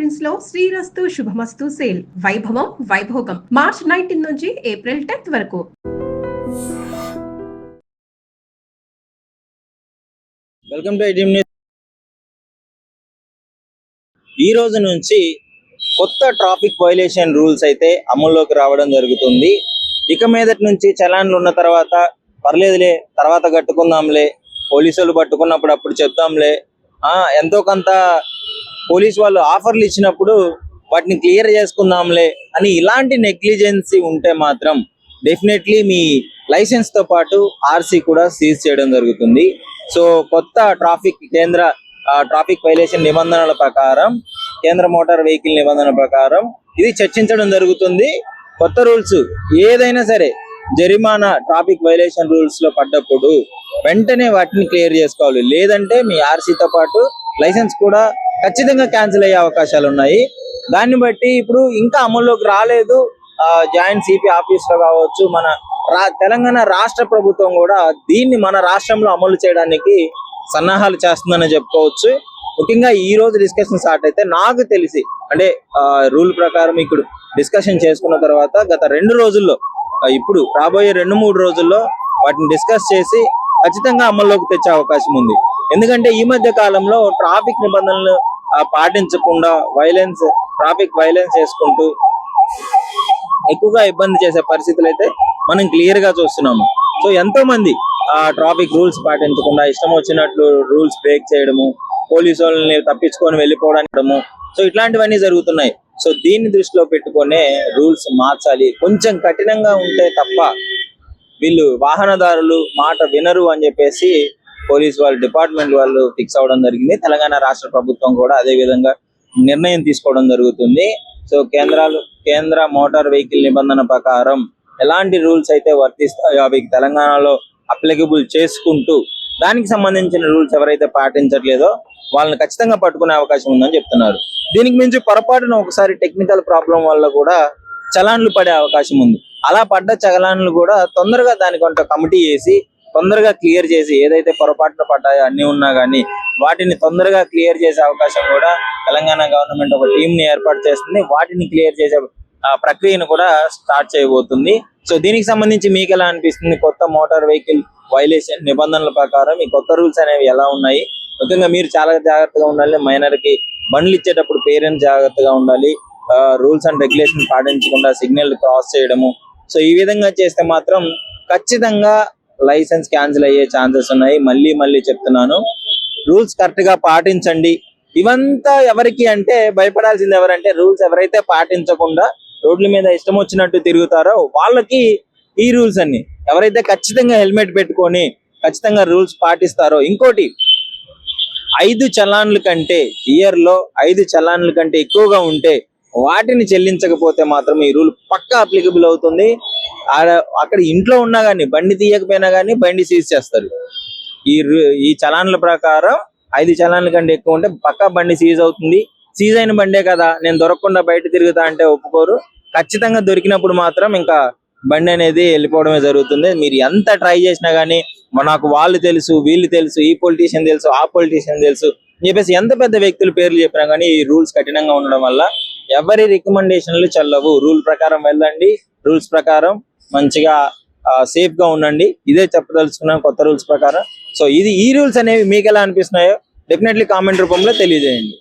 Prints లో శ్రీరస్తు శుభమస్తు sale వైభవం Vaibhogam March 19 నుంచి ఏప్రిల్ 10th వరకు. Welcome to iDream news. ఈ రోజు నుంచి కొత్త ట్రాఫిక్ వైలేషన్ రూల్స్ అయితే అమల్లోకి రావడం జరుగుతుంది. ఇక మీదటి నుంచి చలాన్లు ఉన్న తర్వాత పర్లేదులే, తర్వాత కట్టుకుందాంలే, పోలీసులు పట్టుకున్నప్పుడు అప్పుడు చెప్తాంలే, ఎంతో కొంత పోలీసు వాళ్ళు ఆఫర్లు ఇచ్చినప్పుడు వాటిని క్లియర్ చేసుకుందాంలే అని ఇలాంటి నెగ్లిజెన్సీ ఉంటే మాత్రం డెఫినెట్లీ మీ లైసెన్స్ తో పాటు ఆర్సీ కూడా సీజ్ చేయడం జరుగుతుంది. సో కొత్త ట్రాఫిక్ వైలేషన్ నిబంధనల ప్రకారం, కేంద్ర మోటార్ వెహికల్ నిబంధనల ప్రకారం ఇది చర్చించడం జరుగుతుంది. కొత్త రూల్స్ ఏదైనా సరే జరిమానా ట్రాఫిక్ వైలేషన్ రూల్స్ లో పడ్డప్పుడు వెంటనే వాటిని క్లియర్ చేసుకోవాలి. లేదంటే మీ ఆర్సీతో పాటు లైసెన్స్ కూడా ఖచ్చితంగా క్యాన్సిల్ అయ్యే అవకాశాలు ఉన్నాయి. దాన్ని బట్టి ఇప్పుడు ఇంకా అమల్లోకి రాలేదు. జాయింట్ సిపి ఆఫీస్ లో కావచ్చు, మన తెలంగాణ రాష్ట్ర ప్రభుత్వం కూడా దీన్ని మన రాష్ట్రంలో అమలు చేయడానికి సన్నాహాలు చేస్తుందని చెప్పుకోవచ్చు. ముఖ్యంగా ఈ రోజు డిస్కషన్ స్టార్ట్ అయితే నాకు తెలిసి, అంటే రూల్ ప్రకారం ఇప్పుడు డిస్కషన్ చేసుకున్న తర్వాత గత 2 రోజుల్లో, ఇప్పుడు రాబోయే 2-3 రోజుల్లో వాటిని డిస్కస్ చేసి ఖచ్చితంగా అమల్లోకి తెచ్చే అవకాశం ఉంది. ఎందుకంటే ఈ మధ్య కాలంలో ట్రాఫిక్ నిబంధనలు పాటించకుండా ట్రాఫిక్ వైలెన్స్ చేసుకుంటూ ఎక్కువగా ఇబ్బంది చేసే పరిస్థితులు అయితే మనం క్లియర్ గా చూస్తున్నాము. సో ఎంతో మంది ట్రాఫిక్ రూల్స్ పాటించకుండా ఇష్టం వచ్చినట్లు రూల్స్ బ్రేక్ చేయడము, పోలీసు వాళ్ళని తప్పించుకొని వెళ్ళిపోవడము, సో ఇట్లాంటివన్నీ జరుగుతున్నాయి. సో దీన్ని దృష్టిలో పెట్టుకునే రూల్స్ మార్చాలి. కొంచెం కఠినంగా ఉంటే తప్ప వీళ్ళు వాహనదారులు మాట వినరు అని చెప్పేసి పోలీస్ వాళ్ళు, డిపార్ట్మెంట్ వాళ్ళు ఫిక్స్ అవడం జరిగింది. తెలంగాణ రాష్ట్ర ప్రభుత్వం కూడా అదే విధంగా నిర్ణయం తీసుకోవడం జరుగుతుంది. సో కేంద్ర మోటార్ వెహికల్ నిబంధన ప్రకారం ఎలాంటి రూల్స్ అయితే వర్తిస్తాయో అవి తెలంగాణలో అప్లికబుల్ చేసుకుంటూ, దానికి సంబంధించిన రూల్స్ ఎవరైతే పాటించట్లేదో వాళ్ళని ఖచ్చితంగా పట్టుకునే అవకాశం ఉందని చెప్తున్నారు. దీనికి మించి పొరపాటున ఒకసారి టెక్నికల్ ప్రాబ్లం వల్ల కూడా చలాన్లు పడే అవకాశం ఉంది. అలా పడ్డ చలాన్లు కూడా తొందరగా దానికి కొంత కమిటీ వేసి తొందరగా క్లియర్ చేసి, ఏదైతే పొరపాటున పడ్డాయో అన్ని ఉన్నా కానీ వాటిని తొందరగా క్లియర్ చేసే అవకాశం కూడా తెలంగాణ గవర్నమెంట్ ఒక టీం ని ఏర్పాటు చేస్తుంది. వాటిని క్లియర్ చేసే ప్రక్రియను కూడా స్టార్ట్ చేయబోతుంది. సో దీనికి సంబంధించి మీకు ఎలా అనిపిస్తుంది? కొత్త మోటార్ వెహికల్ వైలేషన్ నిబంధనల ప్రకారం ఈ కొత్త రూల్స్ అనేవి ఎలా ఉన్నాయి? ముఖ్యంగా మీరు చాలా జాగ్రత్తగా ఉండాలి. మైనర్ కి బండ్లు ఇచ్చేటప్పుడు పేరెంట్స్ జాగ్రత్తగా ఉండాలి. రూల్స్ అండ్ రెగ్యులేషన్ పాటించకుండా సిగ్నల్ క్రాస్ చేయడము, సో ఈ విధంగా చేస్తే మాత్రం ఖచ్చితంగా లైసెన్స్ క్యాన్సిల్ అయ్యే ఛాన్సెస్ ఉన్నాయి. మళ్ళీ చెప్తున్నాను, రూల్స్ కరెక్ట్ గా పాటించండి. ఇవంతా ఎవరికి అంటే భయపడాల్సింది ఎవరంటే, రూల్స్ ఎవరైతే పాటించకుండా రోడ్ల మీద ఇష్టం వచ్చినట్టు తిరుగుతారో వాళ్ళకి ఈ రూల్స్ అన్ని. ఎవరైతే ఖచ్చితంగా హెల్మెట్ పెట్టుకొని ఖచ్చితంగా రూల్స్ పాటిస్తారో, ఇంకోటి 5 చలాన్ల కంటే, ఇయర్ లో 5 చలాన్ల కంటే ఎక్కువగా ఉంటే వాటిని చెల్లించకపోతే మాత్రం ఈ రూల్ పక్కా అప్లికబుల్ అవుతుంది. అక్కడ ఇంట్లో ఉన్నా కానీ, బండి తీయకపోయినా కానీ బండి సీజ్ చేస్తారు. ఈ చలాన్ల ప్రకారం 5 చలాన్ల కంటే ఎక్కువ ఉంటే పక్కా బండి సీజ్ అవుతుంది. సీజ్ అయిన బండే కదా, నేను దొరకకుండా బయట తిరుగుతా అంటే ఒప్పుకోరు. ఖచ్చితంగా దొరికినప్పుడు మాత్రం ఇంకా బండి అనేది వెళ్ళిపోవడమే జరుగుతుంది. మీరు ఎంత ట్రై చేసినా కానీ, నాకు వాళ్ళు తెలుసు, వీళ్ళు తెలుసు, ఈ పొలిటీషియన్ తెలుసు, ఆ పొలిటీషియన్ తెలుసు అని చెప్పేసి ఎంత పెద్ద వ్యక్తుల పేర్లు చెప్పినా కానీ ఈ రూల్స్ కఠినంగా ఉండడం వల్ల ఎవరి రికమెండేషన్లు చెల్లవు. రూల్ ప్రకారం వెళ్ళండి, రూల్స్ ప్రకారం మంచిగా సేఫ్ గా ఉండండి. ఇదే చెప్పదలుచుకున్నాను కొత్త రూల్స్ ప్రకారం. సో ఈ రూల్స్ అనేవి మీకు ఎలా అనిపిస్తున్నాయో డెఫినెట్లీ కామెంట్ రూపంలో తెలియజేయండి.